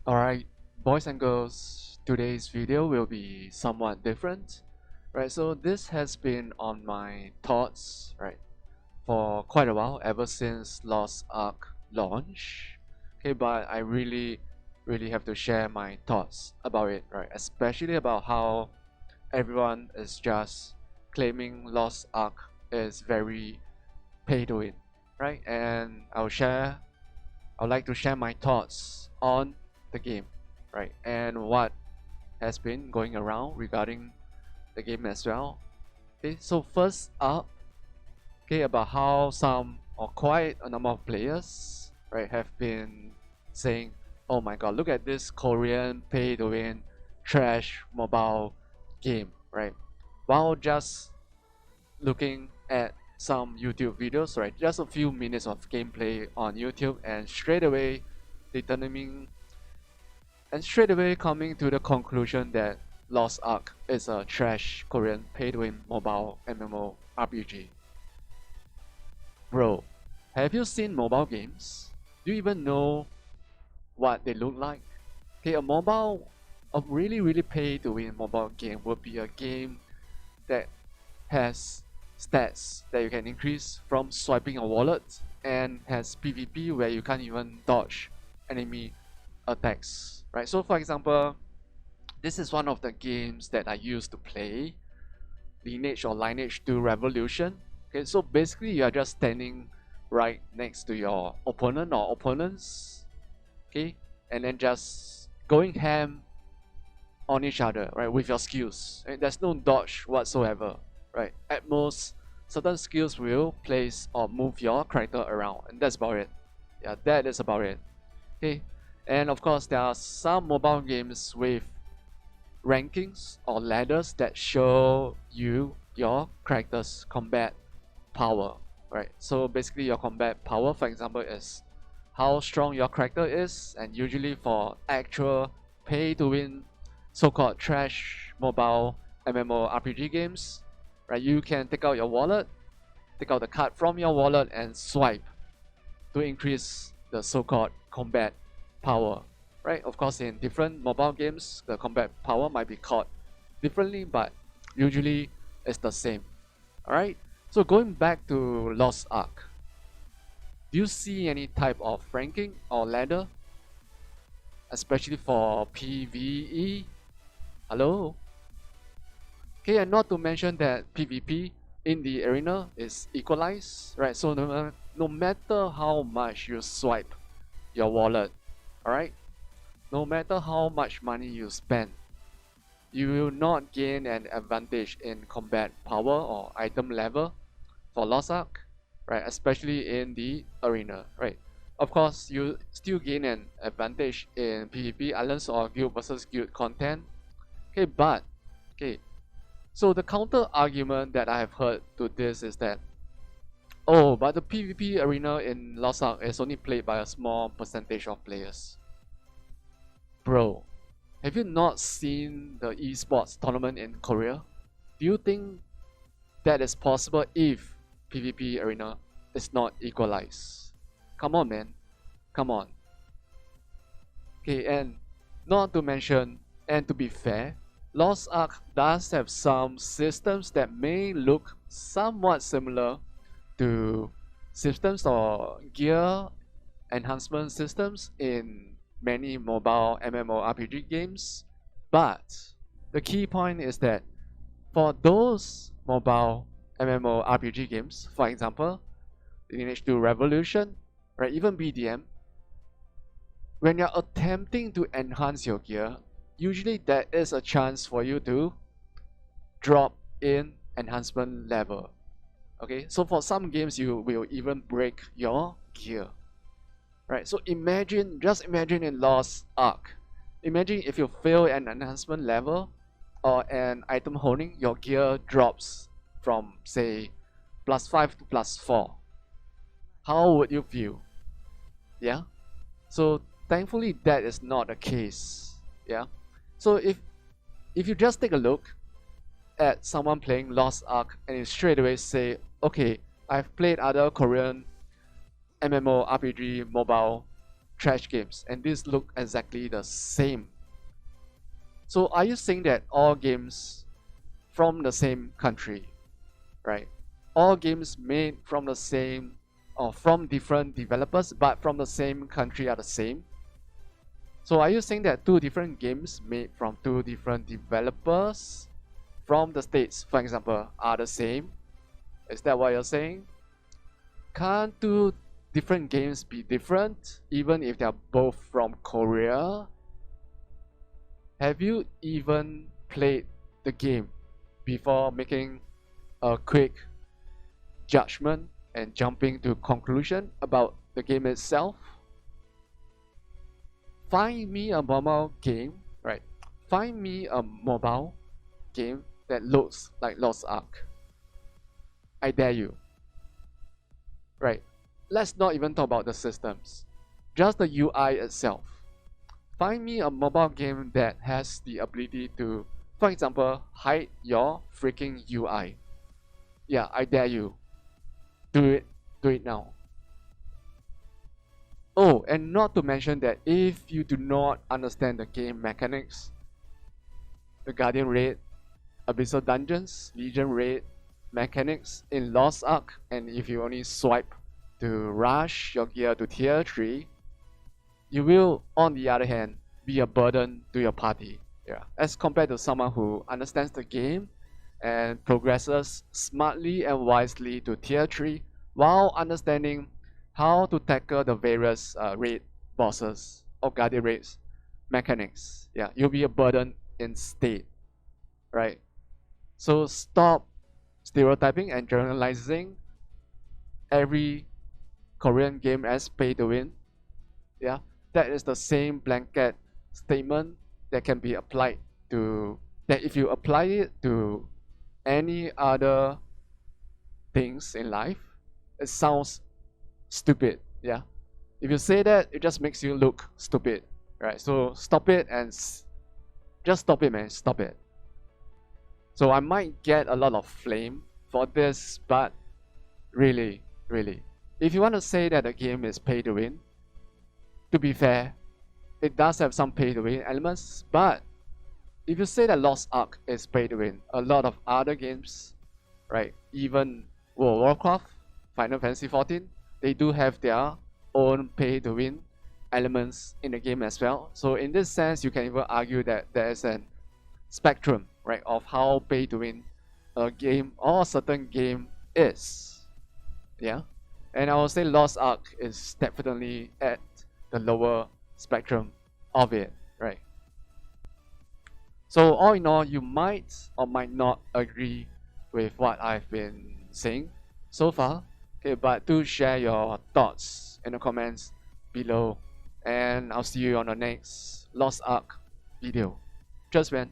Alright, boys and girls, today's video will be somewhat different, right? So this has been on my thoughts, right, for quite a while, ever since Lost Ark launch. Okay, but I really have to share my thoughts about it, right? Especially about how everyone is just claiming Lost Ark is very pay to win, right? And I'd like to share my thoughts on the game, right? And what has been going around regarding the game as well. Okay, so first up, okay, about how some or quite a number of players, right, have been saying, "Oh my God, look at this Korean pay-to-win trash mobile game," right? While just looking at some YouTube videos, right, just a few minutes of gameplay on YouTube, and straight away determining and straight away coming to the conclusion that Lost Ark is a trash Korean pay-to-win mobile MMORPG. Bro, have you seen mobile games? Do you even know what they look like? Okay, a really pay-to-win mobile game would be a game that has stats that you can increase from swiping a wallet and has PvP where you can't even dodge enemy attacks, right? So for example, this is one of the games that I used to play, Lineage or Lineage 2 Revolution. Okay, so basically you are just standing right next to your opponent or opponents, okay, and then just going ham on each other, right, with your skills. And there's no dodge whatsoever, right? At most, certain skills will place or move your character around, and that's about it. Yeah, that is about it. Okay, and of course, there are some mobile games with rankings or ladders that show you your character's combat power, right? So basically, your combat power, for example, is how strong your character is, and usually for actual pay-to-win, so-called trash mobile MMORPG games, right? You can take out your wallet, take out the card from your wallet, and swipe to increase the so-called combat power, right? Of course, in different mobile games, the combat power might be called differently, but usually it's the same. All right. So going back to Lost Ark, do you see any type of ranking or ladder, especially for PvE? Hello. Okay, and not to mention that PvP in the arena is equalized, right? So no matter how much you swipe your wallet, all right, no matter how much money you spend, you will not gain an advantage in combat power or item level for Lost Ark, right? Especially in the arena, right? Of course, you still gain an advantage in PvP islands or guild versus guild content. Okay, but okay, so the counter argument that I have heard to this is that, oh, but the PvP arena in Lost Ark is only played by a small percentage of players. Bro, have you not seen the esports tournament in Korea? Do you think that is possible if PvP arena is not equalized? Come on, man. Come on. Okay, and not to mention, and to be fair, Lost Ark does have some systems that may look somewhat similar to systems or gear enhancement systems in many mobile MMORPG games. But the key point is that for those mobile MMORPG games, for example, Lineage 2 Revolution, right, even BDM, when you're attempting to enhance your gear, usually there is a chance for you to drop in enhancement level. Okay, so for some games you will even break your gear. Right, so just imagine in Lost Ark. Imagine if you fail an enhancement level or an item holding, your gear drops from say +5 to +4. How would you feel? Yeah. So thankfully that is not the case. Yeah. So if you just take a look at someone playing Lost Ark and you straight away say, okay, I've played other Korean MMORPG mobile trash games, and these look exactly the same. So are you saying that all games from the same country, right? All games made from the same or from different developers but from the same country are the same? So are you saying that two different games made from two different developers from the States, for example, are the same? Is that what you're saying? Can't two different games be different even if they're both from Korea? Have you even played the game before making a quick judgment and jumping to conclusion about the game itself? Find me a mobile game, right? Find me a mobile game that looks like Lost Ark. I dare you. Right? Let's not even talk about the systems. Just the UI itself. Find me a mobile game that has the ability to, for example, hide your freaking UI. Yeah, I dare you. Do it. Do it now. Oh, and not to mention that if you do not understand the game mechanics, the Guardian Raid, Abyssal Dungeons, Legion Raid mechanics in Lost Ark, and if you only swipe to rush your gear to tier 3, you will, on the other hand, be a burden to your party. Yeah, as compared to someone who understands the game and progresses smartly and wisely to tier 3 while understanding how to tackle the various raid bosses or Guardian Raids mechanics. Yeah, you'll be a burden instead, right? So stop stereotyping and generalizing every Korean game as pay to win. Yeah, that is the same blanket statement that can be applied to, that if you apply it to any other things in life, it sounds stupid. Yeah, if you say that, it just makes you look stupid, right? So stop it and just stop it, man. Stop it. So I might get a lot of flame for this, but really, if you want to say that the game is pay to win, to be fair, it does have some pay to win elements, but if you say that Lost Ark is pay to win, a lot of other games, right, even World of Warcraft, Final Fantasy XIV, they do have their own pay to win elements in the game as well. So in this sense, you can even argue that there is an spectrum, right, of how pay to win a game or a certain game is. Yeah, and I would say Lost Ark is definitely at the lower spectrum of it, right? So all in all, you might or might not agree with what I've been saying so far. Okay, but do share your thoughts in the comments below, and I'll see you on the next Lost Ark video. Just man.